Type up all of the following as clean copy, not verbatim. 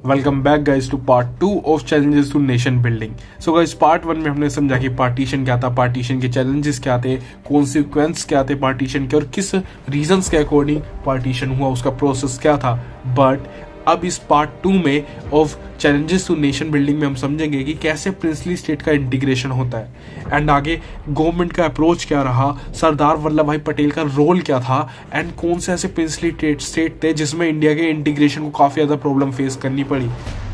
Welcome back guys to part 2 of challenges to nation building. So guys part 1 में हमने समझा कि partition क्या था, पार्टीशन के चैलेंजेस क्या थे, कॉन्सिक्वेंस क्या थे पार्टीशन के और किस रीजंस के अकॉर्डिंग पार्टीशन हुआ, उसका प्रोसेस क्या था। बट अब इस पार्ट 2 में of challenges to nation building में हम समझेंगे कि कैसे प्रिंसली स्टेट का इंटीग्रेशन होता है एंड आगे गवर्नमेंट का अप्रोच क्या रहा, सरदार वल्लभ भाई पटेल का रोल क्या था एंड कौन से ऐसे प्रिंसली स्टेट थे जिसमें इंडिया के इंटीग्रेशन को काफ़ी ज़्यादा प्रॉब्लम फेस करनी पड़ी।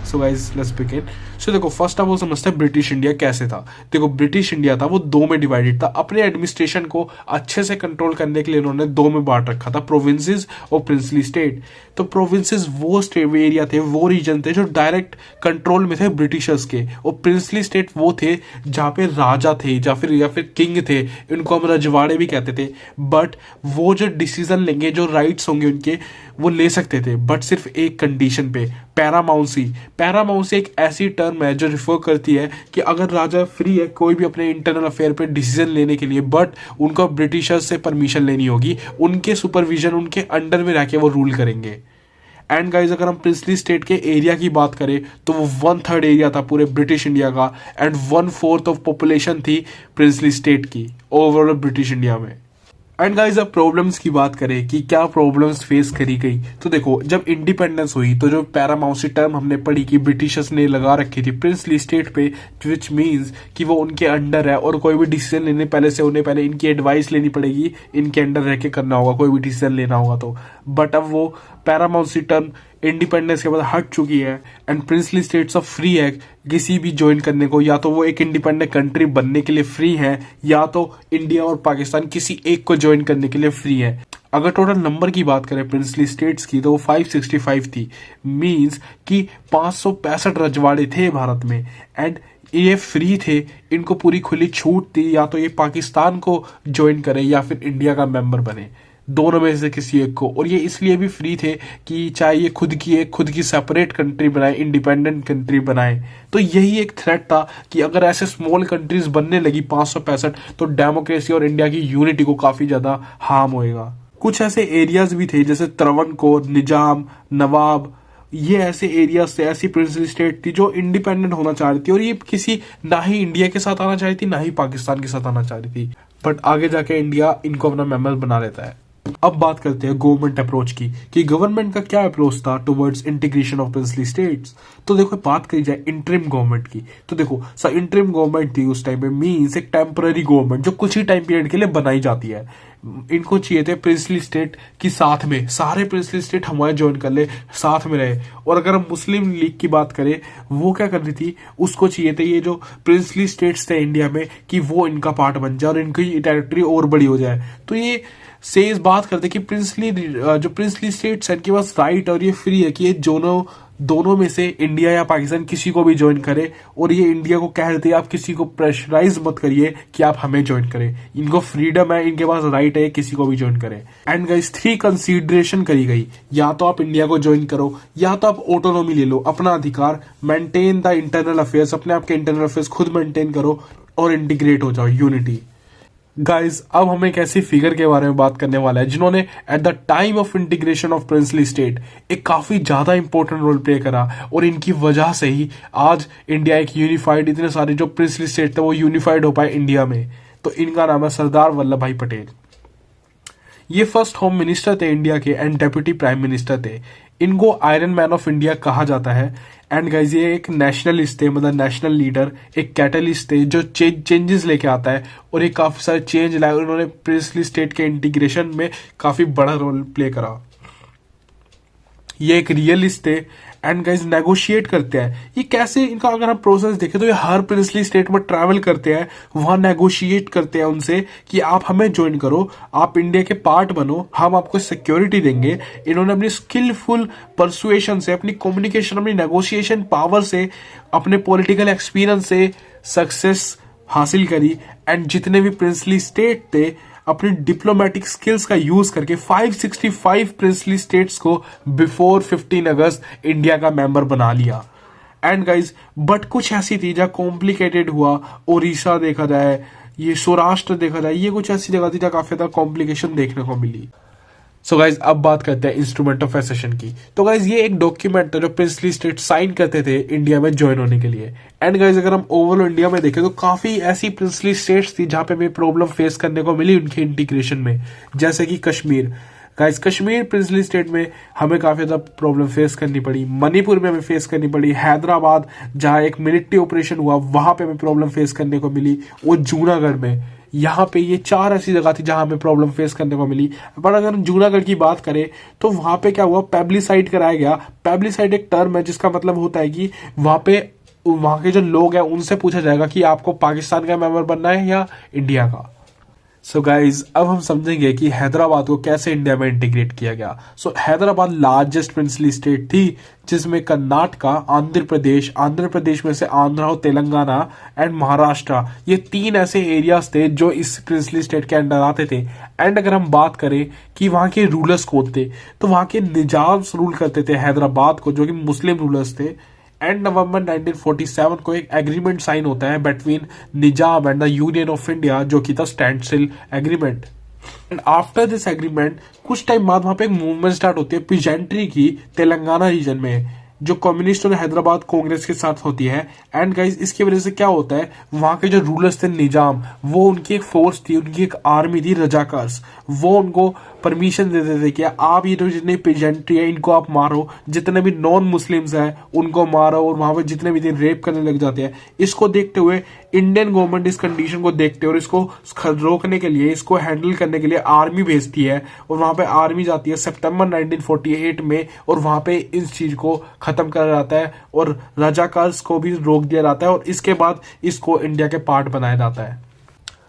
So guys let's begin. So देखो फर्स्ट ऑफ ऑल समझते हैं ब्रिटिश इंडिया कैसे था। देखो ब्रिटिश इंडिया था वो दो में डिवाइडेड था। अपने एडमिनिस्ट्रेशन को अच्छे से कंट्रोल करने के लिए उन्होंने दो में बांट रखा था, प्रोविंसेस और प्रिंसली स्टेट। तो प्रोविंसेस वो स्टेट एरिया थे, वो रीजन थे जो डायरेक्ट कंट्रोल में थे ब्रिटिशर्स के, और प्रिंसली स्टेट वो थे जहाँ पे राजा थे या फिर किंग थे, इनको हम रजवाड़े भी कहते थे। बट वो जो डिसीजन लेंगे, जो राइट्स होंगे उनके, वो ले सकते थे बट सिर्फ एक कंडीशन पे, पैरामाउंसी। पैरामाउंसी एक ऐसी टर्म है जो रिफर करती है कि अगर राजा फ्री है कोई भी अपने इंटरनल अफेयर पे डिसीजन लेने के लिए, बट उनको ब्रिटिशर्स से परमिशन लेनी होगी, उनके सुपरविजन, उनके अंडर में रह के वो रूल करेंगे। एंड गाइज अगर हम प्रिंसली स्टेट के एरिया की बात करें तो वो 1/3 एरिया था पूरे ब्रिटिश इंडिया का एंड 1/4 ऑफ पॉपुलेशन थी प्रिंसली स्टेट की ओवरऑल ब्रिटिश इंडिया में। एंड गाइज अब प्रॉब्लम्स की बात करें कि क्या प्रॉब्लम्स फेस करी गई, तो देखो जब इंडिपेंडेंस हुई तो जो पैरामाउंसी टर्म हमने पढ़ी कि ब्रिटिशर्स ने लगा रखी थी प्रिंसली स्टेट पे, विच मीन्स कि वो उनके अंडर है और कोई भी डिसीजन लेने पहले से उन्हें पहले इनकी एडवाइस लेनी पड़ेगी, इनके अंडर रह के करना होगा कोई भी डिसीजन लेना होगा तो। बट अब वो पैरामाउंसी टर्म इंडिपेंडेंस के बाद हट चुकी है and princely states of free है किसी भी ज्वाइन करने को, या तो वो एक इंडिपेंडेंट कंट्री बनने के लिए फ्री है या तो इंडिया और पाकिस्तान किसी एक को ज्वाइन करने के लिए फ्री है। अगर टोटल नंबर की बात करें प्रिंसली स्टेट्स की तो वो 565 थी, मींस कि 565 रजवाड़े थे भारत में एंड ये फ्री थे, इनको पूरी खुली छूट थी या तो ये पाकिस्तान को ज्वाइन करें या फिर इंडिया का मेंबर बने, दोनों में से किसी एक को। और ये इसलिए भी फ्री थे कि चाहे ये खुद की सेपरेट कंट्री बनाए, इंडिपेंडेंट कंट्री बनाए। तो यही एक थ्रेट था कि अगर ऐसे स्मॉल कंट्रीज बनने लगी 565 तो डेमोक्रेसी और इंडिया की यूनिटी को काफी ज्यादा हार्म होएगा। कुछ ऐसे एरियाज भी थे जैसे त्रावणकोर, निजाम, नवाब, ये ऐसे एरियाज थे, ऐसी प्रिंसली स्टेट थी जो इंडिपेंडेंट होना चाह रही थी और ये किसी ना ही इंडिया के साथ आना चाह रही थी ना ही पाकिस्तान के साथ आना चाह रही थी। बट आगे जाके इंडिया इनको अपना मेंबर बना लेता है। अब बात करते हैं गवर्नमेंट अप्रोच की कि गवर्नमेंट का क्या अप्रोच था towards integration of princely states. तो देखो बात करी जाए इंटरिम गवर्नमेंट की तो देखो इंटरिम गवर्नमेंट थी उस टाइम पे, मींस एक टेम्पररी गवर्नमेंट जो कुछ ही टाइम पीरियड के लिए बनाई जाती है। इनको चाहिए थे प्रिंसली स्टेट की साथ में सारे प्रिंसली स्टेट हमारे ज्वाइन कर ले, साथ में रहे। और अगर हम मुस्लिम लीग की बात करें वो क्या कर रही थी, उसको चाहिए थे ये जो प्रिंसली स्टेट्स थे इंडिया में कि वो इनका पार्ट बन जाए और इनकी टेरिटरी और बड़ी हो जाए। तो ये से इस बात करते कि जो प्रिंसली स्टेट्स है इनके पास राइट और ये फ्री है कि ये दोनों में से इंडिया या पाकिस्तान किसी को भी ज्वाइन करे, और ये इंडिया को कह देते हैं आप किसी को प्रेशराइज मत करिए कि आप हमें ज्वाइन करें, इनको फ्रीडम है, इनके पास राइट है किसी को भी ज्वाइन करें। एंड गाइस 3 कंसीडरेशन करी गई, या तो आप इंडिया को ज्वाइन करो या तो आप ऑटोनॉमी ले लो, अपना अधिकार, मेंटेन द इंटरनल अफेयर्स, अपने आपके इंटरनल अफेयर्स खुद मेंटेन करो और इंटीग्रेट हो जाओ, यूनिटी। गाइज अब हम एक ऐसी फिगर के बारे में बात करने वाला है जिन्होंने at the time of integration of princely state एक काफी ज्यादा इंपॉर्टेंट रोल प्ले करा और इनकी वजह से ही आज इंडिया एक यूनिफाइड, इतने सारे जो प्रिंसली स्टेट थे वो यूनिफाइड हो पाए इंडिया में। तो इनका नाम है सरदार वल्लभ भाई पटेल। ये फर्स्ट होम मिनिस्टर थे इंडिया के एंड डेप्यूटी प्राइम मिनिस्टर थे। इनको आयरन मैन ऑफ इंडिया कहा जाता है। एंड गाइज ये एक नेशनलिस्ट थे, मतलब नेशनल लीडर, एक कैटलिस्ट थे जो चेंजेस लेके आता है और ये काफी सारे चेंज लाए। उन्होंने प्रिंसली स्टेट के इंटीग्रेशन में काफी बड़ा रोल प्ले करा। ये एक रियलिस्ट थे एंड गाइज नेगोशिएट करते हैं। ये कैसे, इनका अगर हम प्रोसेस देखें तो ये हर प्रिंसली स्टेट में ट्रैवल करते हैं, वहां नेगोशिएट करते हैं उनसे कि आप हमें ज्वाइन करो, आप इंडिया के पार्ट बनो, हम आपको सिक्योरिटी देंगे। इन्होंने अपनी स्किलफुल परसुएशन से, अपनी कम्युनिकेशन, अपनी नेगोशिएशन पावर से, अपने पॉलिटिकल एक्सपीरियंस से सक्सेस हासिल करी। एंड जितने भी प्रिंसली स्टेट थे अपनी डिप्लोमेटिक स्किल्स का यूज करके 565 प्रिंसली स्टेट्स को बिफोर 15 अगस्त इंडिया का मेंबर बना लिया। एंड गाइज बट कुछ ऐसी थी जहाँ कॉम्प्लिकेटेड हुआ, ओडिशा देखा जाए, ये सौराष्ट्र देखा जाए, ये कुछ ऐसी जगह थी जहाँ काफी ज्यादा कॉम्प्लिकेशन देखने को मिली। सो गाइज अब बात करते हैं इंस्ट्रूमेंट ऑफ एसेशन की। तो गाइज ये एक डॉक्यूमेंट है जो प्रिंसली स्टेट साइन करते थे इंडिया में ज्वाइन होने के लिए। एंड गाइज अगर हम ओवरऑल इंडिया में देखें तो काफी ऐसी प्रिंसली स्टेट्स थी जहां पे हमें प्रॉब्लम फेस करने को मिली उनके इंटीग्रेशन में, जैसे कि Kashmir. Guys Kashmir princely state में हमें काफी ज्यादा प्रॉब्लम फेस करनी पड़ी, मणिपुर में हमें फेस करनी पड़ी, हैदराबाद जहां एक मिलिट्री ऑपरेशन हुआ वहां पे हमें प्रॉब्लम फेस करने को मिली, और जूनागढ़ में। यहाँ पे ये 4 ऐसी जगह थी जहां हमें प्रॉब्लम फेस करने को मिली। पर अगर हम जूनागढ़ की बात करें तो वहां पे क्या हुआ, पेब्लिसाइड कराया गया। पेब्लिसाइड एक टर्म है जिसका मतलब होता है कि वहां के जो लोग हैं उनसे पूछा जाएगा कि आपको पाकिस्तान का मेंबर बनना है या इंडिया का। सो गाइज अब हम समझेंगे कि हैदराबाद को कैसे इंडिया में इंटीग्रेट किया गया। हैदराबाद लार्जेस्ट प्रिंसली स्टेट थी जिसमें कर्नाटका, आंध्र प्रदेश में से आंध्रा और तेलंगाना एंड महाराष्ट्र, ये 3 ऐसे एरियाज थे जो इस प्रिंसली स्टेट के अंडर आते थे। एंड अगर हम बात करें कि वहां के रूलर्स कौन थे, तो वहां के निजाम्स रूल करते थे हैदराबाद को, जो कि मुस्लिम रूलर्स थे। एंड नवंबर 1947 को एक एग्रीमेंट साइन होता है between Nizam and the union of India, जो कि था stand still agreement. And after this agreement कुछ टाइम बाद वहां पे एक मूवमेंट स्टार्ट होती है पीजेंट्री की, तेलंगाना रीजन में, जो कम्युनिस्ट और हैदराबाद कांग्रेस के साथ होती है। एंड गाइस इसकी वजह से क्या होता है, वहां के जो रूलर्स थे निजाम, वो उनकी एक फोर्स थी, उनकी एक आर्मी थी रजाकार्स, वो उनको परमिशन दे देते कि आप ये जो जितने पेजेंट्री है इनको आप मारो, जितने भी नॉन मुस्लिम्स हैं उनको मारो, और वहां पे जितने भी दिन रेप करने लग जाते हैं। इसको देखते हुए इंडियन गवर्नमेंट इस कंडीशन को देखते हुए और इसको रोकने के लिए, इसको हैंडल करने के लिए आर्मी भेजती है, और वहां पे आर्मी जाती है सितंबर 1948 में, और वहां पे इस चीज को खत्म करा जाता है और रजाकार्स को भी रोक दिया जाता है, और इसके बाद इसको इंडिया के पार्ट बनाया जाता है।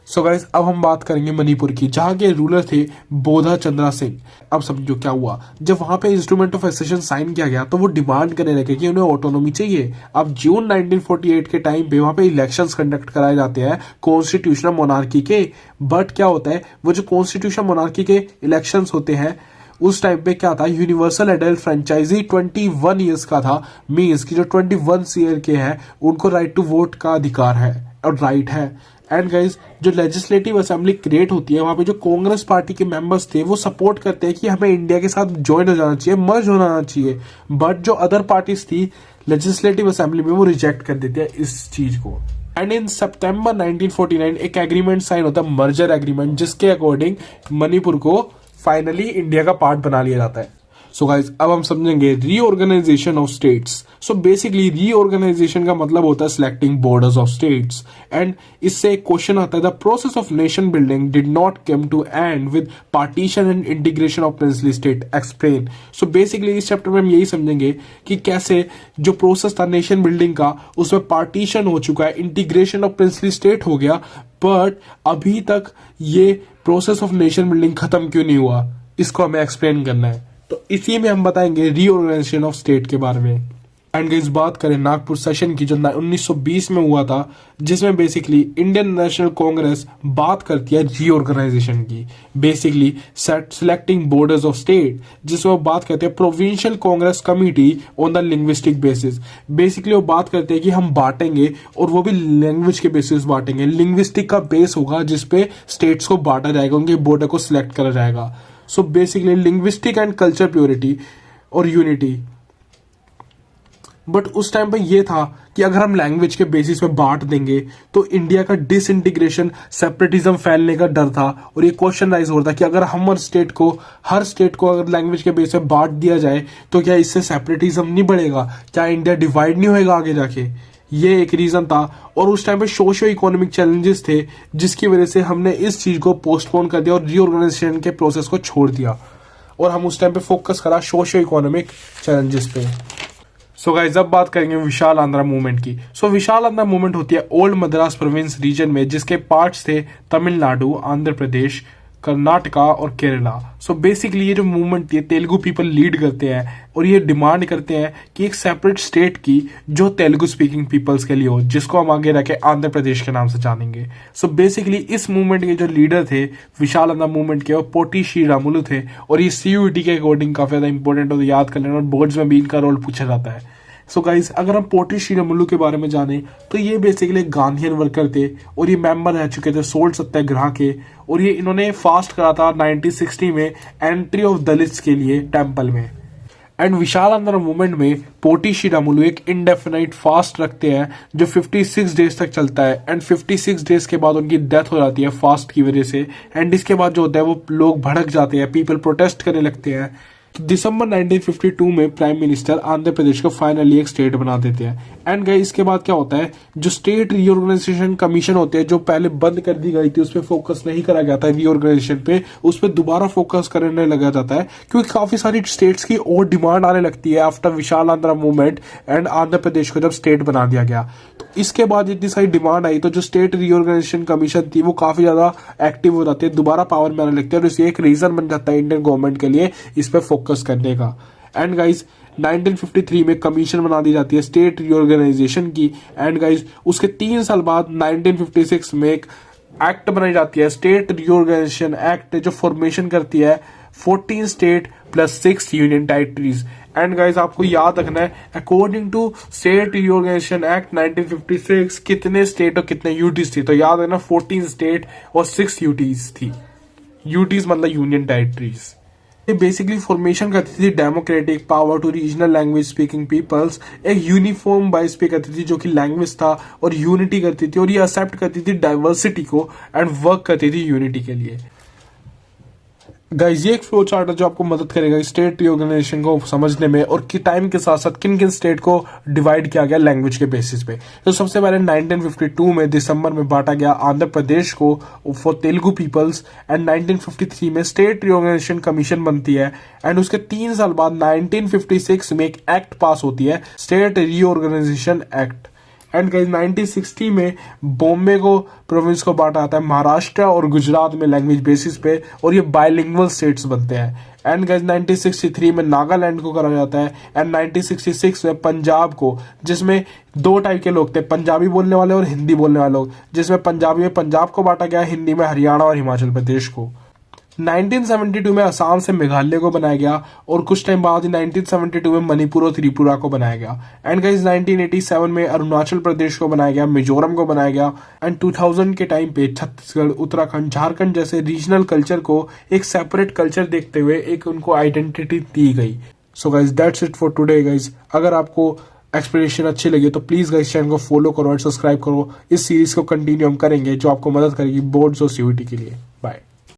सो गाइस अब हम बात करेंगे मणिपुर की, जहां के रूलर थे बोधा चंद्रा सिंह। अब समझो क्या हुआ, जब वहां पे इंस्ट्रूमेंट ऑफ एसेशन साइन किया गया तो वो डिमांड करने लगे कि उन्हें ऑटोनॉमी चाहिए। अब जून 1948 के टाइम पे वहां पे इलेक्शंस कंडक्ट कराए जाते हैं कॉन्स्टिट्यूशनल मोनार्की के। बट क्या होता है, वो जो कॉन्स्टिट्यूशनल मोनार्की के इलेक्शंस होते हैं उस टाइम पे क्या था, यूनिवर्सल एडल्ट फ्रेंचाइजी 21 ईयर्स का था। मीन्स की जो 21 ईयर के हैं उनको राइट टू वोट का अधिकार है और राइट है। एंड गाइज जो लेजिस्लेटिव असेंबली क्रिएट होती है वहां पे जो कांग्रेस पार्टी के मेंबर्स थे वो सपोर्ट करते हैं कि हमें इंडिया के साथ ज्वाइन हो जाना चाहिए, मर्ज होना चाहिए। बट जो अदर पार्टीज थी लेजिस्लेटिव असेंबली में वो रिजेक्ट कर देते हैं इस चीज को। एंड इन सितंबर 1949 एक एग्रीमेंट साइन होता है, मर्जर एग्रीमेंट, जिसके अकॉर्डिंग मणिपुर को फाइनली इंडिया का पार्ट बना लिया जाता है। सो गाइज अब हम समझेंगे reorganisation of states. So basically reorganisation का मतलब होता है selecting borders of states. And इससे एक क्वेश्चन आता है, the process of nation building did not come to end with partition and integration of princely state, explain. So basically इस chapter में हम यही समझेंगे कि कैसे जो प्रोसेस था नेशन बिल्डिंग का उसमें पार्टीशन हो चुका है, इंटीग्रेशन ऑफ प्रिंसली स्टेट हो गया, बट अभी तक ये प्रोसेस ऑफ नेशन बिल्डिंग खत्म क्यों नहीं हुआ, इसको हमें एक्सप्लेन करना है। तो इसी में हम बताएंगे रीऑर्गेनाइजेशन ऑफ स्टेट के बारे में। एंड गाइस बात करें नागपुर सेशन की जो 1920 में हुआ था, जिसमें बेसिकली इंडियन नेशनल कांग्रेस बात करती है रीऑर्गेनाइजेशन की, basically selecting borders of state, जिसमें वो बात करते हैं provincial Congress committee on the linguistic basis. Basically वो बात करते हैं कि हम बांटेंगे और वो भी लैंग्वेज के बेसिस बांटेंगे, लिंग्विस्टिक का बेस होगा जिसपे स्टेट्स को बांटा जाएगा, उनके बॉर्डर को सिलेक्ट करा जाएगा। So basically linguistic and culture purity और यूनिटी। बट उस टाइम पे ये था कि अगर हम लैंग्वेज के बेसिस पे बांट देंगे तो इंडिया का डिसइंटीग्रेशन, सेपरेटिज्म फैलने का डर था, और ये क्वेश्चन राइज हो रहा था कि अगर हर स्टेट को अगर लैंग्वेज के बेसिस पे बांट दिया जाए तो क्या इससे सेपरेटिज्म नहीं बढ़ेगा, क्या इंडिया डिवाइड नहीं होएगा आगे जाके। ये एक रीजन था। और उस टाइम पे सोशियो इकोनॉमिक चैलेंजेस थे जिसकी वजह से हमने इस चीज को पोस्टपोन कर दिया और रीऑर्गेनाइजेशन के प्रोसेस को छोड़ दिया, और हम उस टाइम पे फोकस करा सोशियो इकोनॉमिक चैलेंजेस पे। सो गाइस अब बात करेंगे विशाल आंध्रा मूवमेंट की। सो विशाल आंध्रा मूवमेंट होती है ओल्ड मद्रास प्रोविंस रीजन में, जिसके पार्ट्स थे तमिलनाडु, आंध्र प्रदेश, कर्नाटका और केरला। सो बेसिकली ये जो मूवमेंट थी तेलुगु पीपल लीड करते हैं, और ये डिमांड करते हैं कि एक सेपरेट स्टेट की जो तेलुगु स्पीकिंग पीपल्स के लिए हो, जिसको हम आगे रखे आंध्र प्रदेश के नाम से जानेंगे। सो बेसिकली इस मूवमेंट के जो लीडर थे विशाल आंध्रा मूवमेंट के, वो पोटी श्रीरामुलु थे, और ये CUET के अकॉर्डिंग काफी ज्यादा इंपॉर्टेंट हो, याद कर लेना, और बोर्ड्स में भी इनका रोल पूछा जाता है। सो गाइज अगर हम पोटी श्रीरामुलु के बारे में जाने तो ये बेसिकली एक गांधीयन वर्कर थे और ये मेंबर रह चुके थे सोल्ट सत्याग्रह के, और ये इन्होंने फास्ट करा था 1960 में एंट्री ऑफ दलित्स के लिए टेम्पल में। एंड विशाल आंध्र मूवमेंट में पोटी श्रीरामुलु एक इंडेफिनाइट फास्ट रखते हैं जो 56 डेज तक चलता है, एंड 56 डेज के बाद उनकी डेथ हो जाती है फास्ट की वजह से। एंड इसके बाद जो होता है वो लोग भड़क जाते हैं, पीपल प्रोटेस्ट करने लगते हैं। तो दिसंबर 1952 में प्राइम मिनिस्टर आंध्र प्रदेश को फाइनली एक स्टेट बना देते हैं। एंड गाइस इसके बाद क्या होता है, जो स्टेट रीऑर्गेनाइजेशन कमीशन होते हैं जो पहले बंद कर दी गई थी उस पर फोकस नहीं करा गया था रीऑर्गेनाइजेशन पे, उस पर दोबारा फोकस करने लगा जाता है क्योंकि काफी सारी स्टेट्स की और डिमांड आने लगती है after Vishal Andhra movement and Andhra Pradesh को जब स्टेट बना दिया गया। तो इसके बाद इतनी सारी डिमांड आई तो जो स्टेट रीऑर्गेनाइजेशन कमीशन थी वो काफी ज्यादा एक्टिव हो जाती है, दोबारा पावर में आने लगती है, और इससे एक रीजन बन जाता है इंडियन गवर्नमेंट के लिए इस पर फोकस करने का। एंड गाइज 1953 में कमीशन बना दी जाती है स्टेट रीऑर्गेनाइजेशन की। एंड गाइज उसके 3 साल बाद 1956 में एक एक्ट बनाई जाती है स्टेट रीऑर्गेनाइजेशन एक्ट, जो फॉर्मेशन करती है 14 state plus 6 union territories. And guys आपको याद रखना है according to state reorganisation act 1956 कितने स्टेट और कितने यूटीज थी, तो याद रखना 14 स्टेट और 6 यूटीज थी। यूटीज मतलब यूनियन टेरिटरीज। ये बेसिकली फॉर्मेशन करती थी democratic power to regional language speaking peoples, एक यूनिफॉर्म बाइस पे करती थी जो कि लैंग्वेज था, और यूनिटी करती थी, और ये एक्सेप्ट करती थी डाइवर्सिटी को एंड वर्क करती थी यूनिटी के लिए। गाइज ये एक फ्लो चार्ट है जो आपको मदद करेगा स्टेट रीऑर्गेनाइजेशन को समझने में और कि टाइम के साथ साथ किन किन स्टेट को डिवाइड किया गया लैंग्वेज के बेसिस पे। तो सबसे पहले 1952 में दिसंबर में बांटा गया आंध्र प्रदेश को फॉर तेलुगु पीपल्स, एंड 1953 में स्टेट रीऑर्गेनाइजेशन कमीशन बनती है, एंड उसके 3 साल बाद 1956 में एक एक्ट पास होती है state reorganisation act. And guys 1960 में बॉम्बे को प्रोविंस को बांटा आता है महाराष्ट्र और गुजरात में लैंग्वेज बेसिस पे, और ये बायलिंगुअल स्टेट्स बनते हैं। एंड गाइस 1963 में नागालैंड को करा जाता है, एंड 1966 में पंजाब को, जिसमें 2 टाइप के लोग थे, पंजाबी बोलने वाले और हिंदी बोलने वाले लोग, जिसमें पंजाबी में पंजाब को बांटा गया, हिंदी में हरियाणा और हिमाचल प्रदेश को। 1972 में असम से मेघालय को बनाया गया, और कुछ टाइम बाद 1972 में मणिपुर और त्रिपुरा को बनाया गया। एंड गाइस 1987 में अरुणाचल प्रदेश को बनाया गया, मिजोरम को बनाया गया, एंड 2000 के टाइम पे छत्तीसगढ़, उत्तराखंड, झारखंड जैसे रीजनल कल्चर को एक सेपरेट कल्चर देखते हुए एक उनको आइडेंटिटी दी गई। So guys that's it for today guys. अगर आपको एक्सप्लेनेशन अच्छी लगी तो प्लीज गाइस चैनल को फॉलो करो और सब्सक्राइब करो। इस सीरीज को कंटिन्यू हम करेंगे जो आपको मदद करेगी बोर्ड्स और सीयूईटी के लिए। बाय।